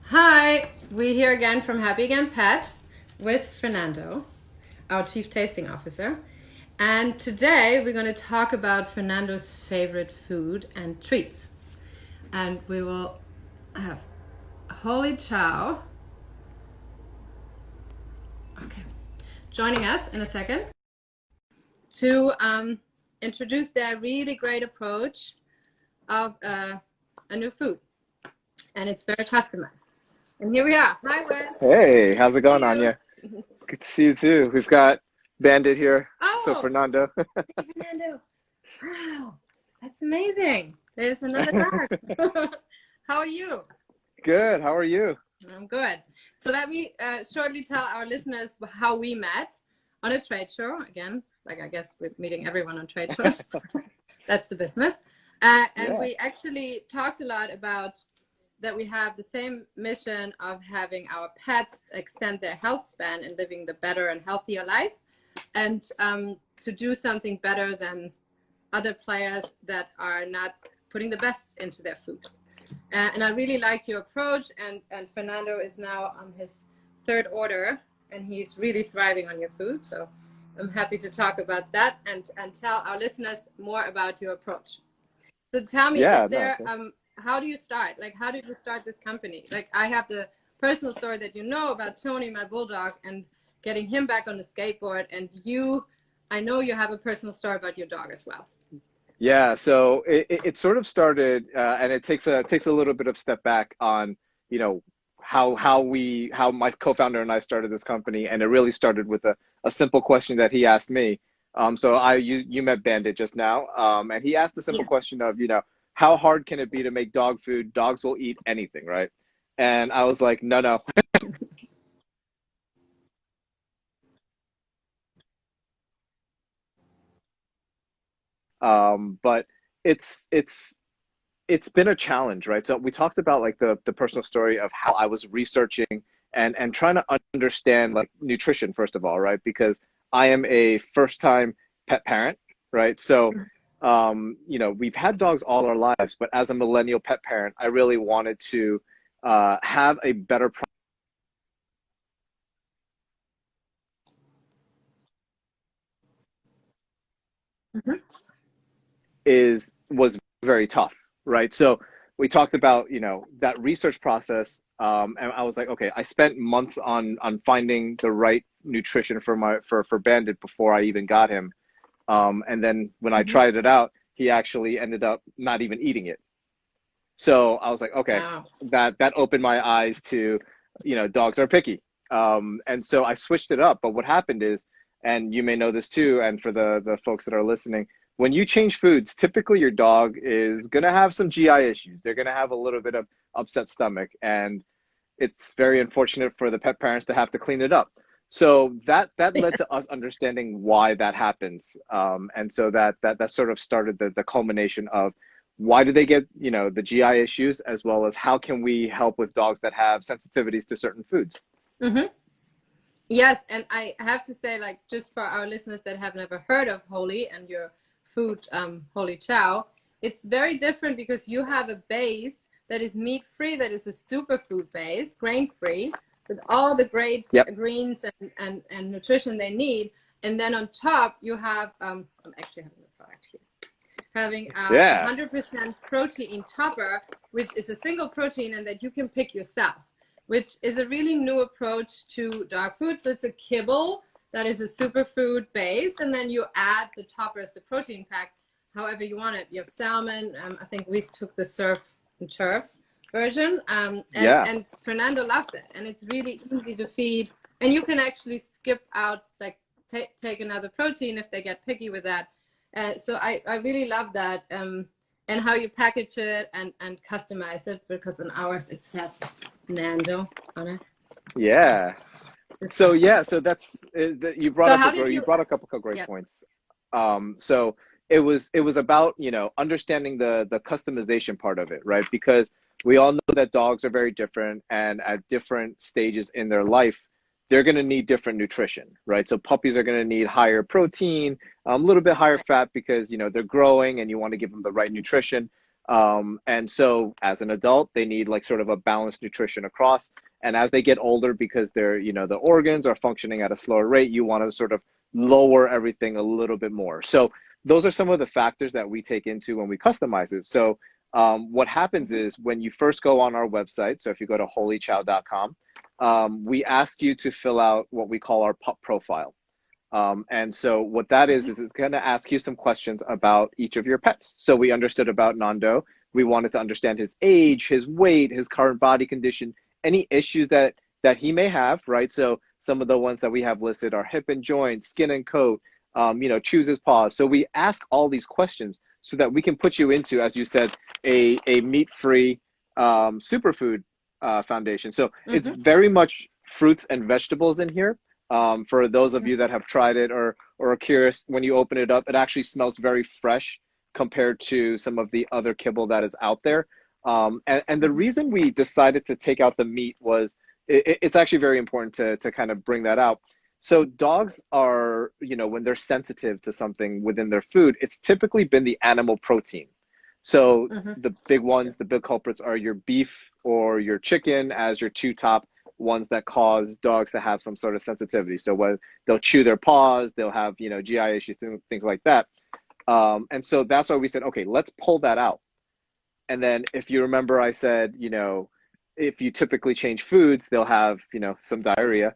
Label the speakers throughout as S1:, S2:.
S1: Hi, we're here again from Happy Again Pet with Fernando, our Chief Tasting Officer. And today we're going to talk about Fernando's favorite food and treats. And we will have HOLI Chow, okay, joining us in a second to introduce their really great approach of a new food. And it's very customized. And here we are. Hi, Wes.
S2: Hey, how's it
S1: See
S2: going,
S1: you.
S2: Anja? Good to see you too. We've got Bandit here, so
S1: Oh,
S2: Fernando.
S1: hey, Fernando. Wow, that's amazing. There's another dog. How are you?
S2: Good, how are you?
S1: I'm good. So let me shortly tell our listeners how we met on a trade show. Again, like I guess we're meeting everyone on trade shows. That's the business. And
S2: Yeah,
S1: we actually talked a lot about that we have the same mission of having our pets extend their health span and living the better and healthier life, and to do something better than other players that are not putting the best into their food. And I really like your approach, and Fernando is now on his third order, and he's really thriving on your food. So I'm happy to talk about that and tell our listeners more about your approach. So tell me, is
S2: yeah, no,
S1: there how do you start? Like, how did you start this company? Like, I have the personal story that you know about Tony, my bulldog, and getting him back on the skateboard. And you, I know you have a personal story about your dog as well.
S2: yeah. So it sort of started, and it takes a little bit of step back on, you know, how my co-founder and I started this company, and it really started with a simple question that he asked me. So you met Bandit just now, and he asked the simple
S1: Yeah.
S2: question of, how hard can it be to make dog food? Dogs will eat anything, right? And I was like, no, no. But it's it's it's been a challenge, right? So we talked about like the personal story of how I was researching and trying to understand like nutrition first of all, right? Because I am a first time pet parent, right? So we've had dogs all our lives, but as a millennial pet parent, I really wanted to have a better
S1: Mhm.
S2: is was very tough, right? So we talked about that research process, and I was like, okay, I spent months on finding the right nutrition for Bandit before I even got him, and then when I
S1: Mhm.
S2: tried it out, he actually ended up not even eating it. So I was like, okay,
S1: Wow.
S2: that opened my eyes to, dogs are picky. And so I switched it up. But what happened is, and you may know this too, and for the folks that are listening, when you change foods, typically your dog is gonna have some GI issues. They're gonna have a little bit of upset stomach, and it's very unfortunate for the pet parents to have to clean it up. So that led to us understanding why that happens, and so that sort of started the culmination of why do they get the GI issues, as well as how can we help with dogs that have sensitivities to certain foods.
S1: Hmm. Yes, and I have to say, like, just for our listeners that have never heard of Holy and your food, Holy Chow, it's very different because you have a base that is meat-free, that is a superfood base, grain-free, with all the great
S2: Yep.
S1: greens and nutrition they need. And then on top, you have, I'm actually having the product here, having a
S2: Yeah.
S1: 100% protein topper, which is a single protein and that you can pick yourself, which is a really new approach to dog food. So it's a kibble that is a superfood base, and then you add the toppers, the protein pack, however you want it. You have salmon. I think we took the surf and turf version, and
S2: Yeah.
S1: Fernando loves it, and it's really easy to feed. And you can actually skip out, like take another protein if they get picky with that. So I really love that, and how you package it and customize it, because in ours it says Nando on it. So
S2: Yeah.
S1: it's
S2: So
S1: fun.
S2: yeah, so that's you brought
S1: So
S2: up
S1: how did
S2: you
S1: you?
S2: brought a couple of great
S1: Yeah.
S2: points. So it was about understanding the customization part of it, right? Because we all know that dogs are very different, and at different stages in their life, they're going to need different nutrition, right? So puppies are going to need higher protein, a little bit higher fat because they're growing, and you want to give them the right nutrition. And so as an adult, they need like sort of a balanced nutrition across. And as they get older, because they're, the organs are functioning at a slower rate, you want to sort of lower everything a little bit more. So those are some of the factors that we take into when we customize it. So what happens is when you first go on our website, so if you go to holichow.com, we ask you to fill out what we call our pup profile. And so what that is it's going to ask you some questions about each of your pets. So we understood about Nando. We wanted to understand his age, his weight, his current body condition, any issues that he may have, right? So some of the ones that we have listed are hip and joint, skin and coat, chews his paws. So we ask all these questions so that we can put you into, as you said, a meat-free superfood foundation. So it's very much fruits and vegetables in here. For those of you that have tried it or are curious, when you open it up, it actually smells very fresh compared to some of the other kibble that is out there. And the reason we decided to take out the meat was it's actually very important to kind of bring that out. So dogs are, when they're sensitive to something within their food, it's typically been the animal protein. So the big ones, the big culprits are your beef or your chicken as your two top ones that cause dogs to have some sort of sensitivity. So when they'll chew their paws, they'll have, GI issues, things like that. And so that's why we said, okay, let's pull that out. And then if you remember, I said, if you typically change foods, they'll have, some diarrhea.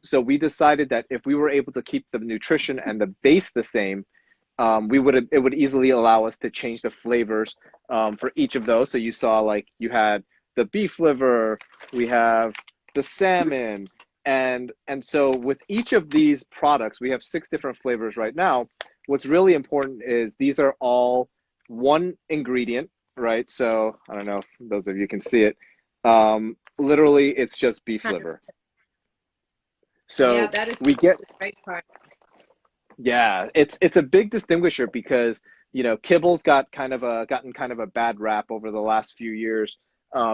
S2: So we decided that if we were able to keep the nutrition and the base the same, it would easily allow us to change the flavors for each of those. So you saw like you had the beef liver, we have the salmon, and so with each of these products, we have 6 different flavors right now. What's really important is these are all one ingredient, right? So I don't know if those of you can see it. Literally, it's just beef liver. So
S1: yeah, that is
S2: we get
S1: the great part.
S2: Yeah, it's a big distinguisher because kibble's gotten kind of a bad rap over the last few years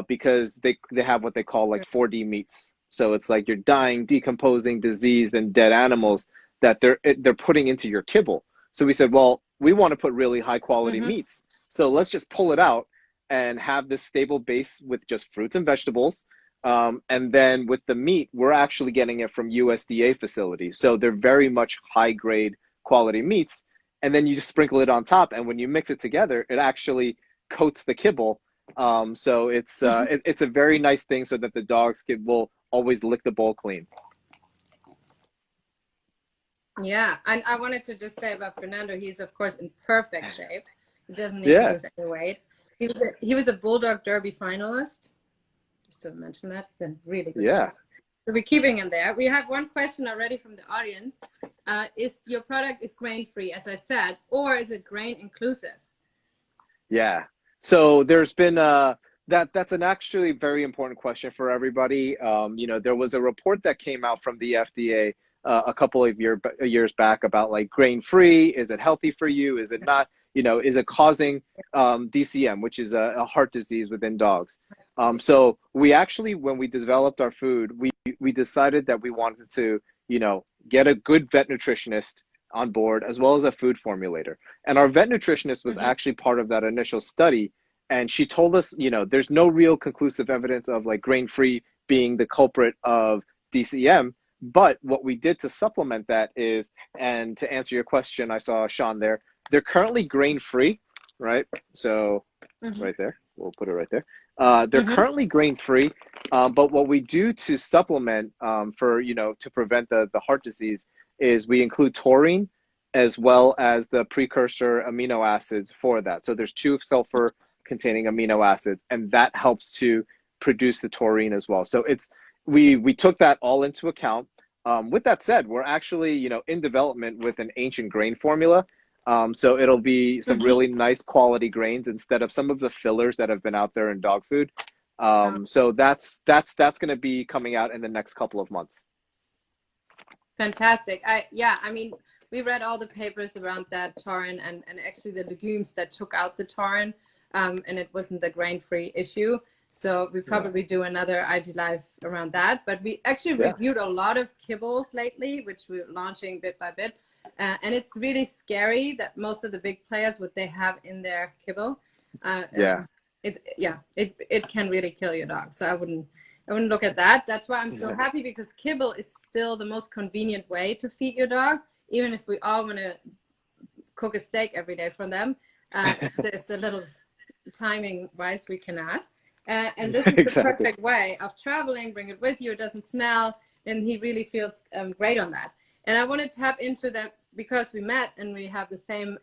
S2: because they have what they call like 4D meats. So it's like you're dying, decomposing, diseased, and dead animals that they're putting into your kibble. So we said, well, we want to put really high quality meats. So let's just pull it out and have this stable base with just fruits and vegetables. And then with the meat, we're actually getting it from USDA facilities. So they're very much high grade quality meats. And then you just sprinkle it on top. And when you mix it together, it actually coats the kibble. So it's a very nice thing so that the dogs will always lick the bowl clean.
S1: Yeah, and I wanted to just say about Fernando, he's of course in perfect shape. He doesn't need to lose any weight. He was a Bulldog Derby finalist. Just to mention that, it's a really good shape. So we're keeping him there. We have one question already from the audience. Is your product grain-free, as I said, or is it grain inclusive? Yeah.
S2: So there's been that's an actually very important question for everybody. There was a report that came out from the FDA a couple of years back about like grain-free. Is it healthy for you? Is it not? Is it causing DCM, which is a heart disease within dogs? So we actually, when we developed our food, we decided that we wanted to, get a good vet nutritionist on board as well as a food formulator. And our vet nutritionist was actually part of that initial study. And she told us, there's no real conclusive evidence of like grain-free being the culprit of DCM. But what we did to supplement that is, and to answer your question, I saw Sean there, they're currently grain-free, right? So right there, we'll put it right there. They're currently grain-free, but what we do to supplement to prevent the heart disease is we include taurine as well as the precursor amino acids for that. So there's 2 sulfur-containing amino acids, and that helps to produce the taurine as well. So we took that all into account. With that said, we're actually in development with an ancient grain formula. So it'll be some really nice quality grains instead of some of the fillers that have been out there in dog food. So that's going to be coming out in the next couple of months.
S1: Fantastic. I mean, we read all the papers around that taurine and actually the legumes that took out the taurine, and it wasn't the grain-free issue. So we probably do another IG Live around that. But we actually reviewed a lot of kibbles lately, which we're launching bit by bit. And it's really scary that most of the big players, what they have in their kibble,
S2: Yeah.
S1: It can really kill your dog. So I wouldn't look at that. That's why I'm so happy, because kibble is still the most convenient way to feed your dog. Even if we all want to cook a steak every day for them, there's a little timing wise we cannot. And this is the perfect way of traveling. Bring it with you. It doesn't smell, and he really feels great on that. And I want to tap into that because we met and we have the same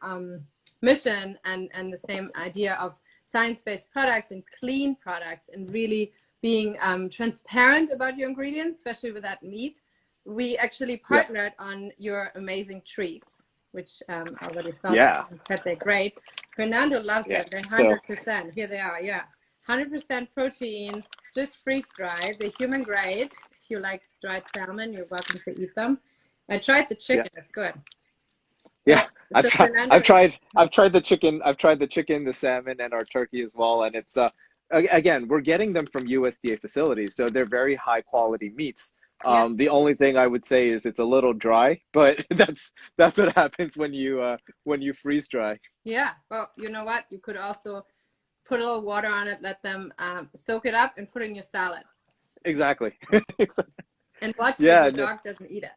S1: mission and the same idea of science-based products and clean products, and really being transparent about your ingredients, especially with that meat. We actually partnered on your amazing treats, which I already saw and said they're great. Fernando loves them. They're 100%. Here they are. 100% protein, just freeze-dried. They're human grade. If you like dried salmon, you're welcome to eat them. I tried the chicken. It's good.
S2: Yeah,
S1: So
S2: I've tried the chicken, the salmon, and our turkey as well. And it's again, we're getting them from USDA facilities, so they're very high quality meats. The only thing I would say is it's a little dry, but that's what happens when you freeze dry.
S1: Yeah, well, you know what? You could also put a little water on it, let them soak it up, and put it in your salad.
S2: Exactly.
S1: And watch if your dog doesn't eat it.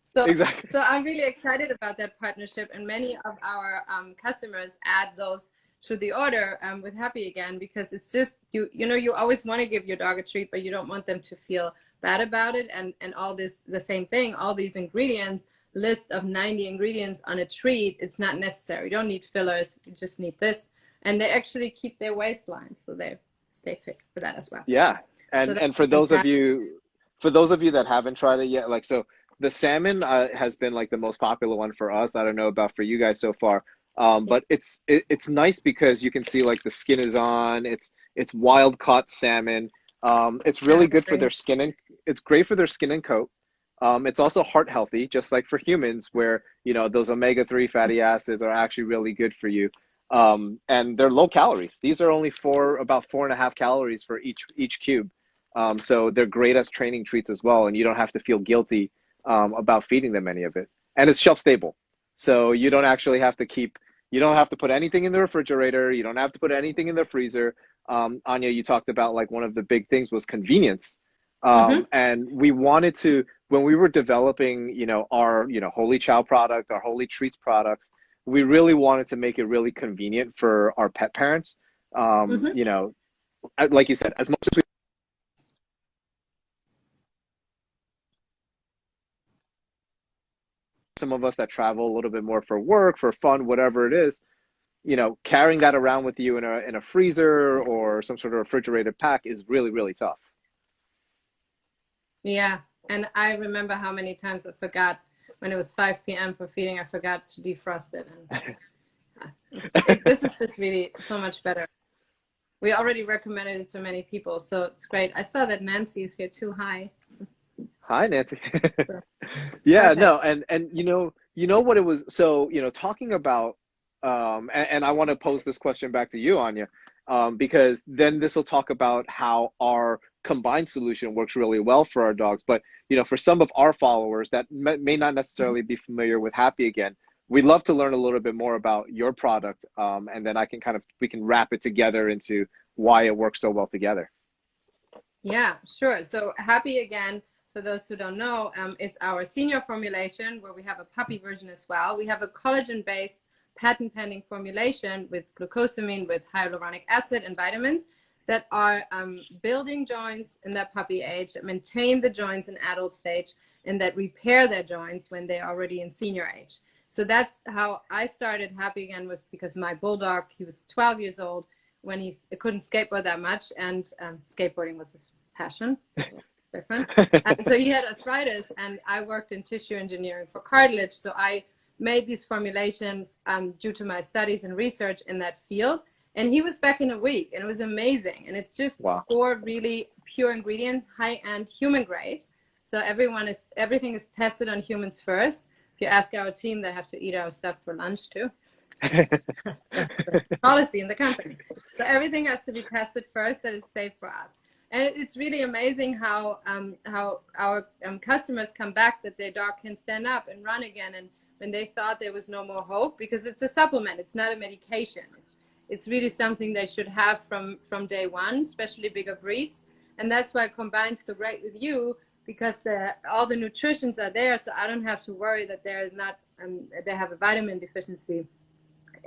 S1: So,
S2: exactly.
S1: So I'm really excited about that partnership, and many of our customers add those to the order with Happy Again, because it's just, you know, you always want to give your dog a treat, but you don't want them to feel bad about it. And all this, the same thing, all these ingredients, list of 90 ingredients on a treat, it's not necessary. You don't need fillers, you just need this. And they actually keep their waistline, so they stay fit for that as well.
S2: Yeah, and for those of you that haven't tried it yet, like, so the salmon has been like the most popular one for us. I don't know about for you guys so far, but it's nice because you can see like the skin is on. It's wild caught salmon. It's really good for their skin, and it's great for their skin and coat. It's also heart healthy, just like for humans, where, you know, those omega-3 fatty acids are actually really good for you. And they're low calories. These are only about 4.5 calories for each cube. So they're great as training treats as well, and you don't have to feel guilty about feeding them any of it. And it's shelf stable, so you don't actually have to you don't have to put anything in the refrigerator. You don't have to put anything in the freezer. Anja, you talked about like one of the big things was convenience. And we wanted to, when we were developing, you know, our, you know, HOLI Chow product, our HOLI Treats products, we really wanted to make it really convenient for our pet parents. You know, like you said, as much as we, some of us that travel a little bit more for work, for fun, whatever it is, you know, carrying that around with you in a freezer or some sort of refrigerated pack is really, really tough.
S1: Yeah, and I remember how many times I forgot when it was 5 p.m. for feeding, I forgot to defrost it. And this is just really so much better. We already recommended it to many people, so it's great. I saw that Nancy is here too. Hi.
S2: Hi, Nancy. Yeah, no, and you know what it was. So, you know, talking about, and I want to pose this question back to you, Anja, because then this will talk about how our combined solution works really well for our dogs. But, you know, for some of our followers that may not necessarily be familiar with Happy Again, we'd love to learn a little bit more about your product, and then we can wrap it together into why it works so well together.
S1: Yeah, sure. So Happy Again, for those who don't know, is our senior formulation, where we have a puppy version as well. We have a collagen-based patent pending formulation with glucosamine, with hyaluronic acid and vitamins that are building joints in that puppy age, that maintain the joints in adult stage, and that repair their joints when they're already in senior age. So that's how I started Happy Again, was because my bulldog, he was 12 years old when he couldn't skateboard that much, and skateboarding was his passion. Different. So he had arthritis, and I worked in tissue engineering for cartilage. So I made these formulations due to my studies and research in that field. And he was back in a week, and it was amazing. And it's just 4 really pure ingredients, high-end, human grade. So everything is tested on humans first. If you ask our team, they have to eat our stuff for lunch too. That's the policy in the company. So everything has to be tested first, that it's safe for us. And it's really amazing how our customers come back, that their dog can stand up and run again, and when they thought there was no more hope, because it's a supplement, it's not a medication. it's really something they should have from day one, especially bigger breeds. And that's why it combines so great with you, because all the nutritions are there, so I don't have to worry that they're not they have a vitamin deficiency.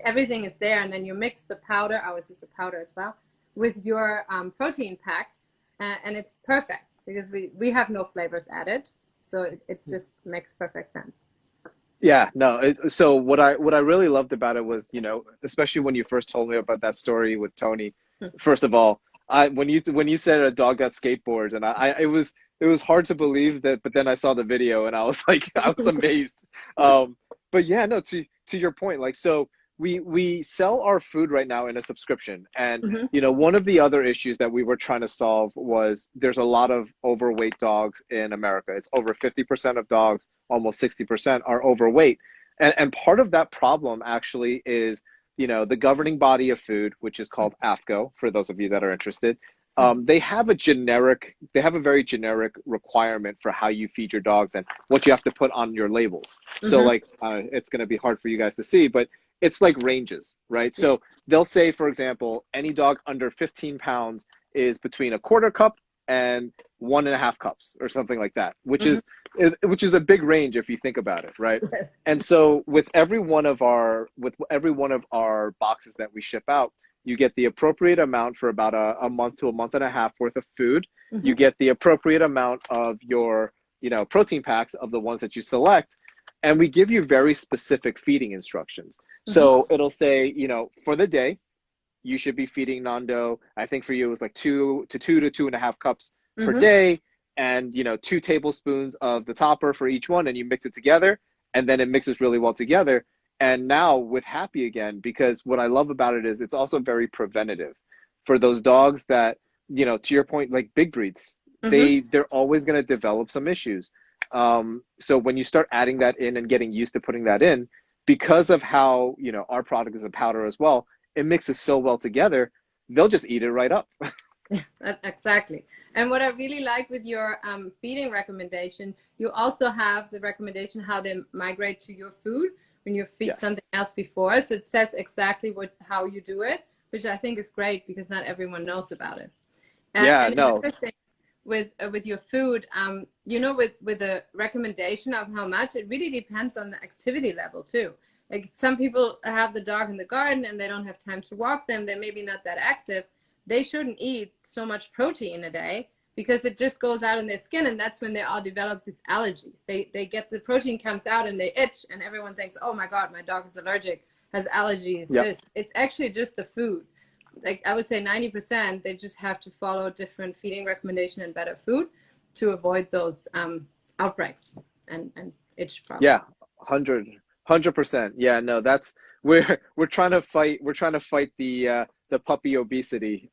S1: Everything is there, and then you mix the powder, ours is a powder as well, with your protein pack, and it's perfect because we have no flavors added, so it just makes perfect sense.
S2: Yeah, no. So what I really loved about it was, you know, especially when you first told me about that story with Tony. First of all, when you said a dog that skateboards, and it was hard to believe that, but then I saw the video and I was like, I was amazed. But yeah, no. To your point, like, so we sell our food right now in a subscription, and you know, one of the other issues that we were trying to solve was there's a lot of overweight dogs in America. It's over 50% of dogs, almost 60% are overweight, and part of that problem actually is, you know, the governing body of food, which is called AFCO, for those of you that are interested. They have a very generic requirement for how you feed your dogs and what you have to put on your labels. So like, it's going to be hard for you guys to see, but it's like ranges, right? So they'll say, for example, any dog under 15 pounds is between a quarter cup and 1.5 cups or something like that, which is a big range if you think about it, right? And so with every one of our boxes that we ship out, you get the appropriate amount for about a month to a month and a half worth of food. You get the appropriate amount of your, you know, protein packs of the ones that you select, and we give you very specific feeding instructions. So it'll say, you know, for the day, you should be feeding Nando. I think for you it was like 2 to 2.5 cups per day, and, you know, 2 tablespoons of the topper for each one, and you mix it together, and then it mixes really well together. And now with Happy again, because what I love about it is it's also very preventative for those dogs that, you know, to your point, like big breeds, they're always going to develop some issues. So when you start adding that in and getting used to putting that in, because of how, you know, our product is a powder as well, it mixes so well together, they'll just eat it right up.
S1: Exactly. And what I really like with your feeding recommendation, you also have the recommendation how they migrate to your food when you feed something else before. So it says exactly how you do it, which I think is great because not everyone knows about it. And another thing with your food, you know, with the recommendation of how much, it really depends on the activity level too. Like some people have the dog in the garden and they don't have time to walk them. They're maybe not that active. They shouldn't eat so much protein a day because it just goes out in their skin, and that's when they all develop these allergies. They get the protein comes out and they itch, and everyone thinks, oh my God, my dog is allergic, has allergies. It's actually just the food. Like I would say 90%, they just have to follow different feeding recommendation and better food to avoid those outbreaks and itch problems.
S2: Yeah, 100%. Yeah, no, that's we're trying to fight the puppy obesity.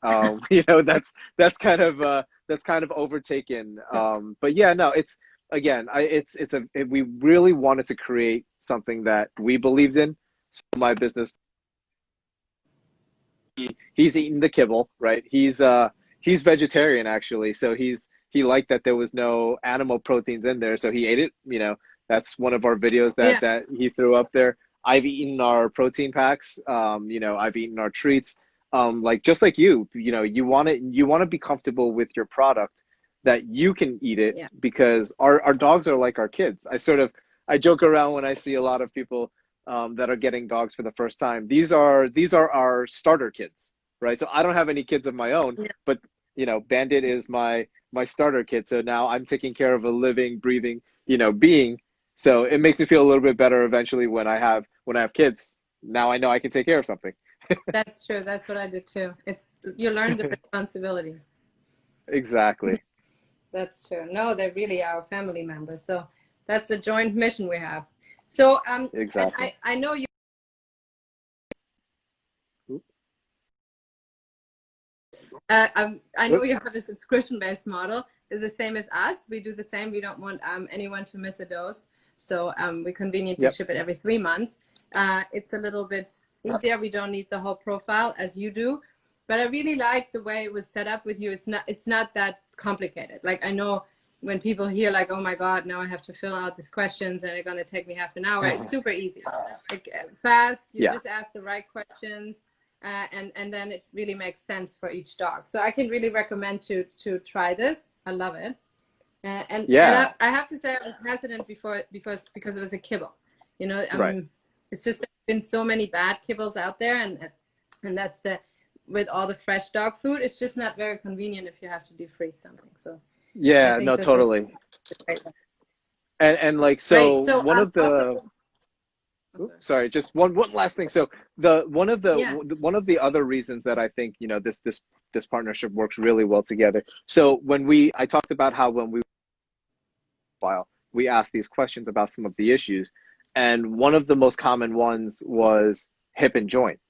S2: You know, that's kind of overtaken. But yeah, no, it's again, we really wanted to create something that we believed in. So my business, he's eating the kibble, right? He's vegetarian actually, so he liked that there was no animal proteins in there, so he ate it. You know, that's one of our videos that he threw up there. I've eaten our protein packs. You know, I've eaten our treats. Like just like you know, you want to be comfortable with your product, that you can eat it, because our dogs are like our kids. I joke around when I see a lot of people that are getting dogs for the first time. These are our starter kids, right? So I don't have any kids of my own, but you know, Bandit is my starter kid. So now I'm taking care of a living, breathing, you know, being. So it makes me feel a little bit better eventually when I have kids. Now I know I can take care of something.
S1: That's true. That's what I did too. You learn the responsibility.
S2: Exactly.
S1: That's true. No, they're really our family members. So that's a joint mission we have. So
S2: exactly.
S1: I know you. I know you have a subscription-based model. It's the same as us. We do the same. We don't want anyone to miss a dose. So we conveniently ship it every 3 months. It's a little bit easier. We don't need the whole profile as you do. But I really like the way it was set up with you. It's not that complicated. Like I know when people hear like, oh my God, now I have to fill out these questions and it's going to take me half an hour. It's super easy. Like fast. You just ask the right questions. and then it really makes sense for each dog. So I can really recommend to try this. I love it. And I have to say I was hesitant before because it was a kibble. You know,
S2: Right.
S1: it's just been so many bad kibbles out there, and that's with all the fresh dog food, it's just not very convenient if you have to defreeze something. So I
S2: Yeah,
S1: think
S2: no,
S1: this is
S2: totally.
S1: great.
S2: And like,
S1: Great.
S2: so
S1: So
S2: one of the,
S1: also,
S2: sorry, just one last thing. So one of
S1: yeah.
S2: the other reasons that I think, you know, this partnership works really well together. So I talked about how when we file, we asked these questions about some of the issues, and one of the most common ones was hip and joint.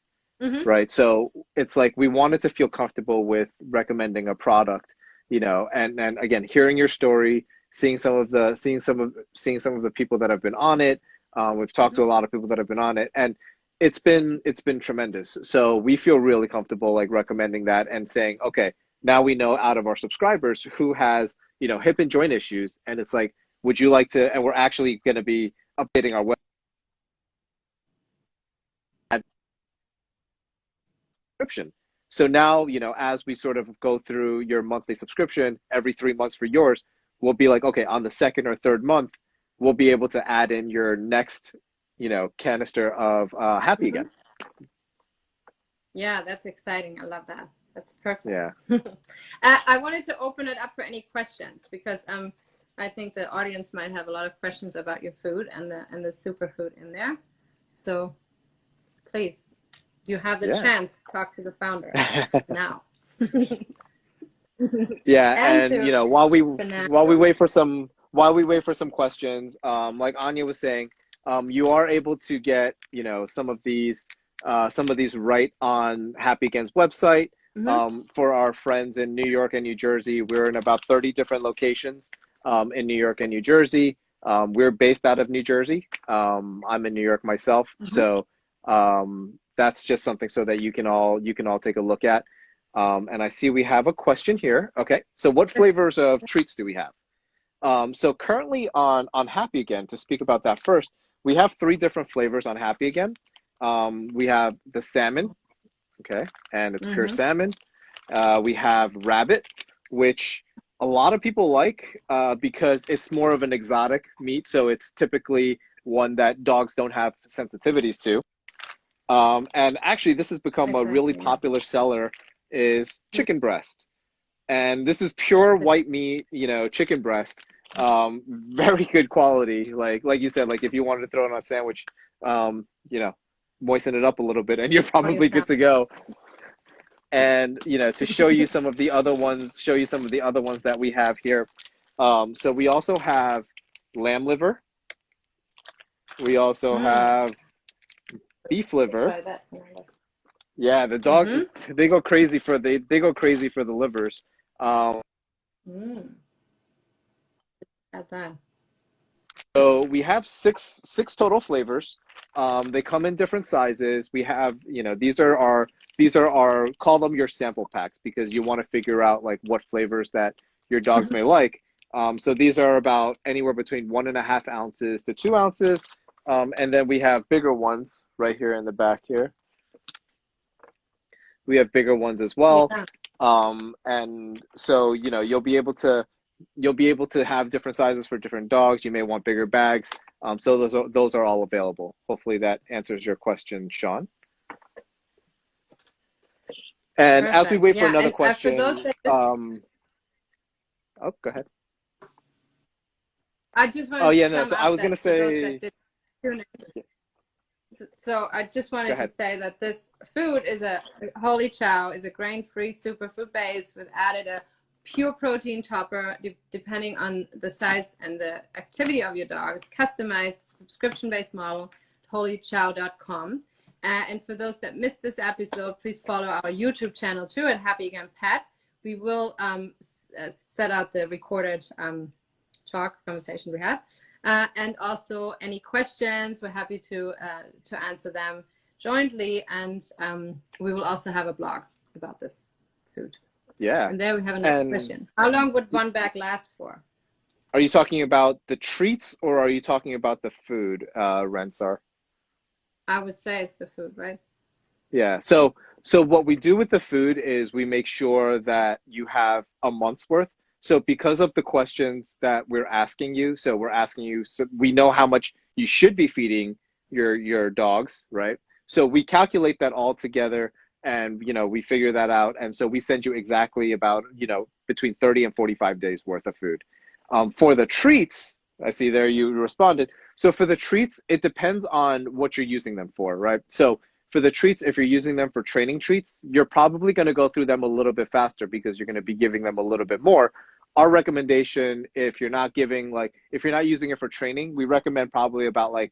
S1: Mm-hmm.
S2: Right? So it's like we wanted to feel comfortable with recommending a product, you know, and again, hearing your story, seeing some of the people that have been on it. We've talked to a lot of people that have been on it, and it's been tremendous. So we feel really comfortable like recommending that and saying, okay, now we know out of our subscribers who has, you know, hip and joint issues, and it's like, would you like to? And we're actually going to be updating our website. Subscription. So now, you know, as we sort of go through your monthly subscription every 3 months for yours, we'll be like, okay, on the second or third month, we'll be able to add in your next, you know, canister of Happy Again.
S1: Yeah, that's exciting. I love that. That's perfect.
S2: Yeah.
S1: I wanted to open it up for any questions because I think the audience might have a lot of questions about your food and the superfood in there. So please, you have the chance to talk to the founder now.
S2: Yeah, and you
S1: to
S2: know, while we
S1: Fernando.
S2: wait for some questions, like Anja was saying, you are able to get, you know, some of these right on Happy Again's website. For our friends in New York and New Jersey, we're in about 30 different locations in New York and New Jersey. We're based out of New Jersey. I'm in New York myself, so that's just something so that you can all take a look at. And I see we have a question here. Okay, so what flavors of treats do we have? So currently on Happy Again, to speak about that first, we have 3 different flavors on Happy Again. We have the salmon, okay, and it's pure salmon. We have rabbit, which a lot of people like because it's more of an exotic meat, so it's typically one that dogs don't have sensitivities to. And actually, this has become a really popular seller is chicken breast. And this is pure white meat, you know, chicken breast. Very good quality. Like you said, like if you wanted to throw it on a sandwich, you know, moisten it up a little bit and you're probably good to go. And, you know, to show you some of the other ones that we have here. So we also have lamb liver. We also have beef liver. Yeah, the dog they go crazy for the livers.
S1: At that.
S2: So we have six total flavors. They come in different sizes. We have, you know, these are our call them your sample packs because you want to figure out like what flavors that your dogs may like. So these are about anywhere between 1.5 ounces to 2 ounces. And then we have bigger ones right here in the back here. We have bigger ones as well. And so, you know, you'll be able to have different sizes for different dogs. You may want bigger bags. So those are all available. Hopefully that answers your question, Sean. And as we wait for another question, oh, go ahead.
S1: I just wanted to sum up I was going to say. So I just wanted to say that this food is HOLI Chow is a grain-free superfood base with added a pure protein topper depending on the size and the activity of your dog. It's customized subscription-based model at holichow.com. And for those that missed this episode, please follow our YouTube channel too at Happy Again Pet. We will set out the recorded conversation we had. And also any questions, we're happy to answer them jointly. And we will also have a blog about this food.
S2: Yeah.
S1: And there we have another question. How long would one bag last for?
S2: Are you talking about the treats or are you talking about the food, Rensar?
S1: I would say it's the food, right?
S2: Yeah. So So what we do with the food is we make sure that you have a month's worth. So because of the questions that we're asking you, so we're asking you, so we know how much you should be feeding your dogs, right? So we calculate that all together and we figure that out. And so we send you exactly about, between 30 and 45 days worth of food. For the treats, I see there you responded. So for the treats, it depends on what you're using them for, right? So for the treats, if you're using them for training treats, you're probably going to go through them a little bit faster because you're going to be giving them a little bit more. Our recommendation, if you're not using it for training, we recommend probably about like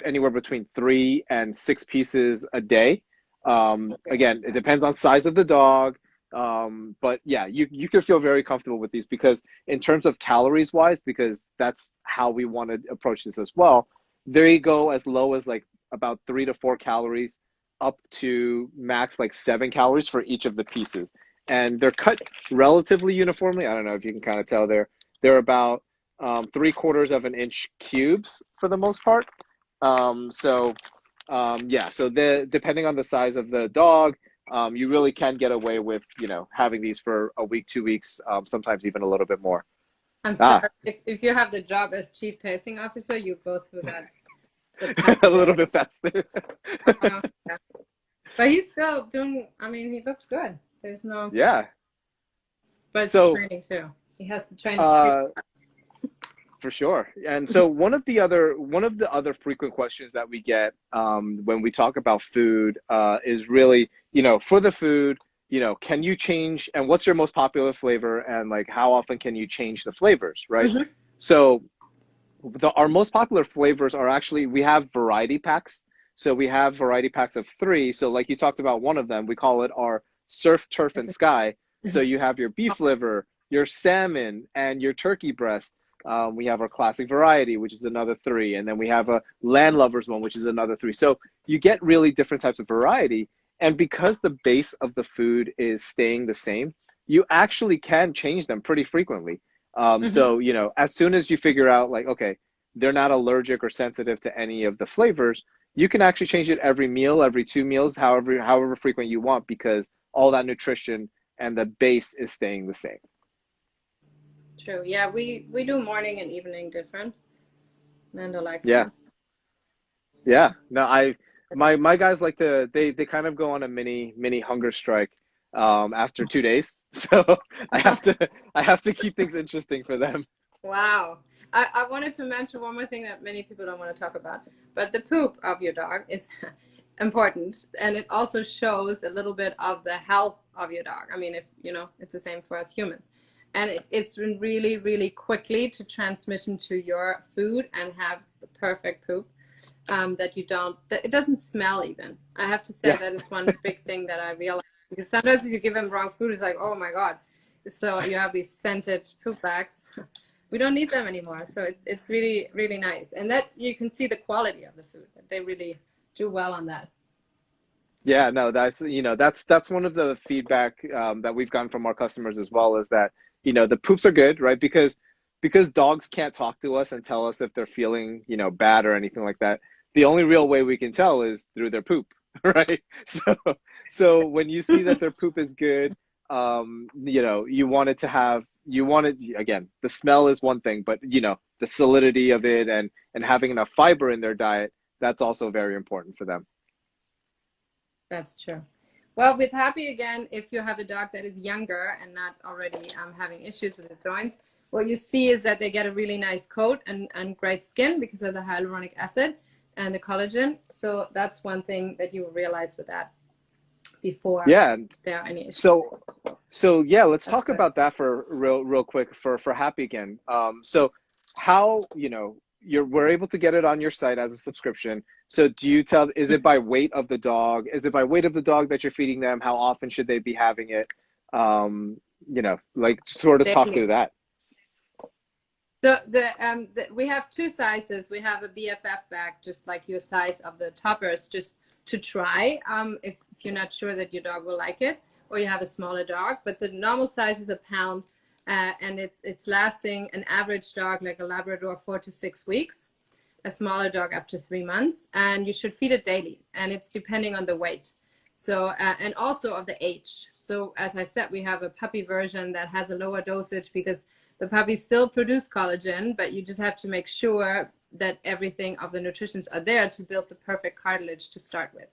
S2: anywhere between 3 and 6 pieces a day. Again, it depends on size of the dog. But yeah, you can feel very comfortable with these because in terms of calories wise, because that's how we want to approach this as well, there you go as low as like about 3 to 4 calories up to max like 7 calories for each of the pieces. And they're cut relatively uniformly. I don't know if you can kind of tell they're about 3/4 of an inch cubes for the most part. Yeah, so depending on the size of the dog, you really can get away with, having these for a week, 2 weeks, sometimes even a little bit more.
S1: I'm sorry. If you have the job as chief tasting officer, you go through that.
S2: A little bit faster.
S1: Yeah. But he's still doing, I mean, he looks good. There's no.
S2: Yeah.
S1: But it's training too. He has to train his
S2: for sure. And so one of the other frequent questions that we get when we talk about food is really, for the food, can you change, and what's your most popular flavor, and like how often can you change the flavors, right? Mm-hmm. So our most popular flavors are actually, we have variety packs. So we have variety packs of 3. So like you talked about one of them, we call it our surf, turf, and sky. So you have your beef liver, your salmon, and your turkey breast. We have our classic variety, which is another 3. And then we have a land lovers one, which is another 3. So you get really different types of variety. And because the base of the food is staying the same, you actually can change them pretty frequently. So, as soon as you figure out like, okay, they're not allergic or sensitive to any of the flavors, you can actually change it every meal, every 2 meals, however frequent you want, because all that nutrition and the base is staying the same.
S1: True. Yeah, we do morning and evening different. Fernando likes
S2: that.
S1: Them.
S2: Yeah. No, my guys like to, they kind of go on a mini hunger strike after 2 days. So I have to keep things interesting for them.
S1: Wow. I wanted to mention one more thing that many people don't want to talk about, but the poop of your dog is important, and it also shows a little bit of the health of your dog. I mean, if it's the same for us humans, and it's really, really quickly to transmission to your food and have the perfect poop that it doesn't smell even. I have to say that is one big thing that I realized, because sometimes if you give them wrong food, it's like, oh my God. So you have these scented poop bags. We don't need them anymore. So it's really, really nice. And that you can see the quality of the food. They really do well on that.
S2: Yeah, no, that's one of the feedback that we've gotten from our customers as well, is that, the poops are good, right? Because dogs can't talk to us and tell us if they're feeling, bad or anything like that. The only real way we can tell is through their poop, right? So when you see that their poop is good, again, the smell is one thing, but the solidity of it and having enough fiber in their diet, that's also very important for them.
S1: That's true. Well, with Happy, again, if you have a dog that is younger and not already having issues with the joints, what you see is that they get a really nice coat and great skin because of the hyaluronic acid and the collagen. So that's one thing that you will realize with that before there are any issues.
S2: So yeah, let's talk about that for real quick for Happy again. So how, we're able to get it on your site as a subscription. So do you is it by weight of the dog? Is it by weight of the dog that you're feeding them? How often should they be having it? Like sort of talk through that.
S1: So we have 2 sizes. We have a BFF bag, just like your size of the toppers, just to try if you're not sure that your dog will like it, or you have a smaller dog. But the normal size is 1 pound, and it's lasting an average dog like a Labrador 4 to 6 weeks, a smaller dog up to 3 months, and you should feed it daily, and it's depending on the weight. So, and also of the age. So as I said, we have a puppy version that has a lower dosage because the puppies still produce collagen, but you just have to make sure that everything of the nutritions are there to build the perfect cartilage to start with.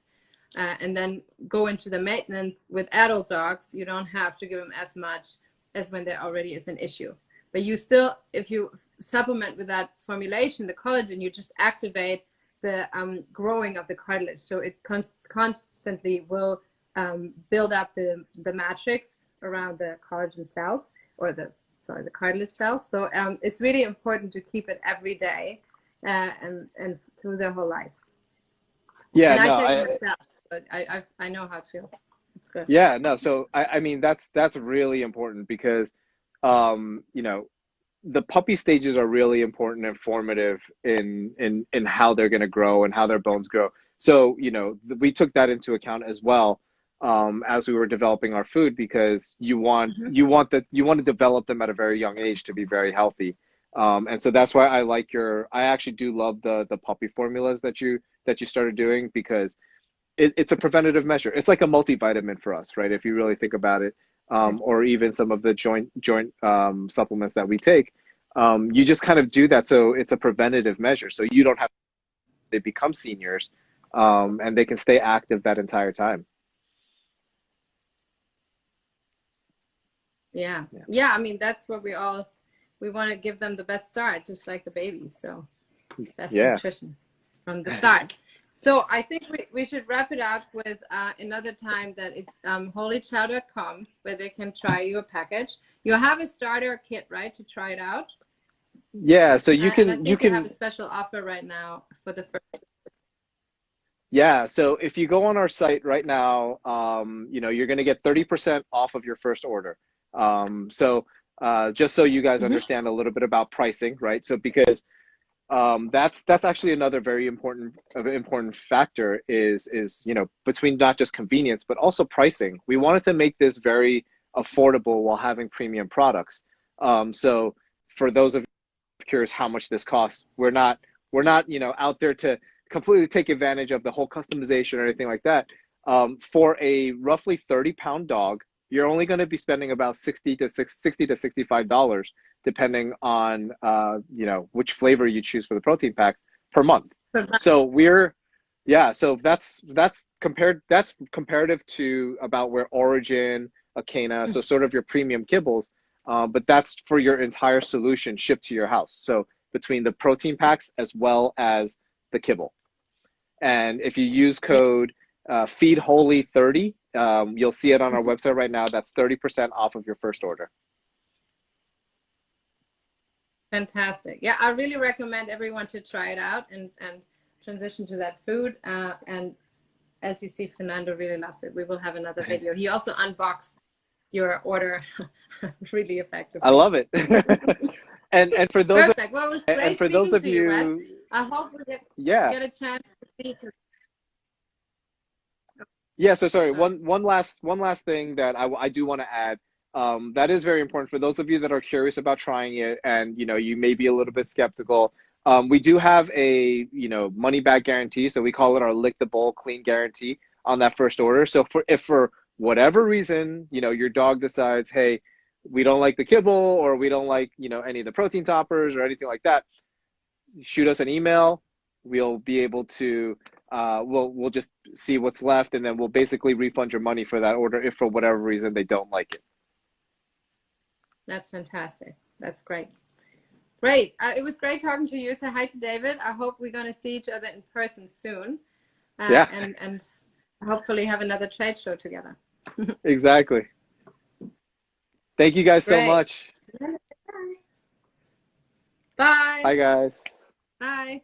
S1: And then go into the maintenance with adult dogs. You don't have to give them as much as when there already is an issue. But you still, if you supplement with that formulation, the collagen, you just activate the growing of the cartilage. So it constantly will build up the matrix around the collagen cells, or the cartilage cells. So it's really important to keep it every day and through their whole life.
S2: Yeah,
S1: and
S2: no,
S1: I take it myself, but I know how it feels. It's good.
S2: yeah, no. So I mean, that's really important because, you know, the puppy stages are really important and formative in how they're going to grow and how their bones grow. So, you know, we took that into account as well, as we were developing our food, because you want to develop them at a very young age to be very healthy. And so that's why I actually do love the puppy formulas that you started doing, because it's a preventative measure. It's like a multivitamin for us, right? If you really think about it, or even some of the joint supplements that we take, you just kind of do that. So it's a preventative measure. So you don't have to become seniors, and they can stay active that entire time.
S1: Yeah. I mean, that's what we want to give them the best start, just like the babies. So best nutrition from the start. So I think we should wrap it up with another time that it's holichow.com, where they can try your package. You have a starter kit, right, to try it out?
S2: Yeah, so you can
S1: and I think you have a special offer right now for the first.
S2: Yeah, so if you go on our site right now, you know, you're going to get 30% off of your first order. So just so you guys understand a little bit about pricing, right? So because that's actually another very important factor is you know, between not just convenience but also pricing. We wanted to make this very affordable while having premium products. So for those of you curious how much this costs, we're not you know, out there to completely take advantage of the whole customization or anything like that. For a roughly 30-pound dog, you're only going to be spending about $60 to $65, depending on you know, which flavor you choose for the protein packs per month. So so that's comparative to about where Origin, Acana, so sort of your premium kibbles, but that's for your entire solution shipped to your house. So between the protein packs as well as the kibble. And if you use code FEEDHOLI30, you'll see it on our website right now. That's 30% off of your first order.
S1: Fantastic. Yeah, I really recommend everyone to try it out and transition to that food. And as you see, Fernando really loves it. We will have another video. He also unboxed your order really effectively.
S2: I love it. and for those
S1: perfect. Well, it was great
S2: and for those of you,
S1: Wes. I hope we get a chance to see.
S2: Yeah, so sorry, one last thing that I do want to add, that is very important for those of you that are curious about trying it, and you know, you may be a little bit skeptical. We do have a, you know, money back guarantee, so we call it our lick the bowl clean guarantee on that first order. So if for whatever reason, you know, your dog decides, hey, we don't like the kibble, or we don't like, you know, any of the protein toppers or anything like that, shoot us an email. We'll be able to we'll just see what's left, and then we'll basically refund your money for that order if for whatever reason they don't like it.
S1: That's fantastic. That's great. Great. It was great talking to you. Say hi to David. I hope we're going to see each other in person soon. And hopefully have another trade show together.
S2: Exactly. Thank you guys so much.
S1: Bye.
S2: Bye, guys.
S1: Bye.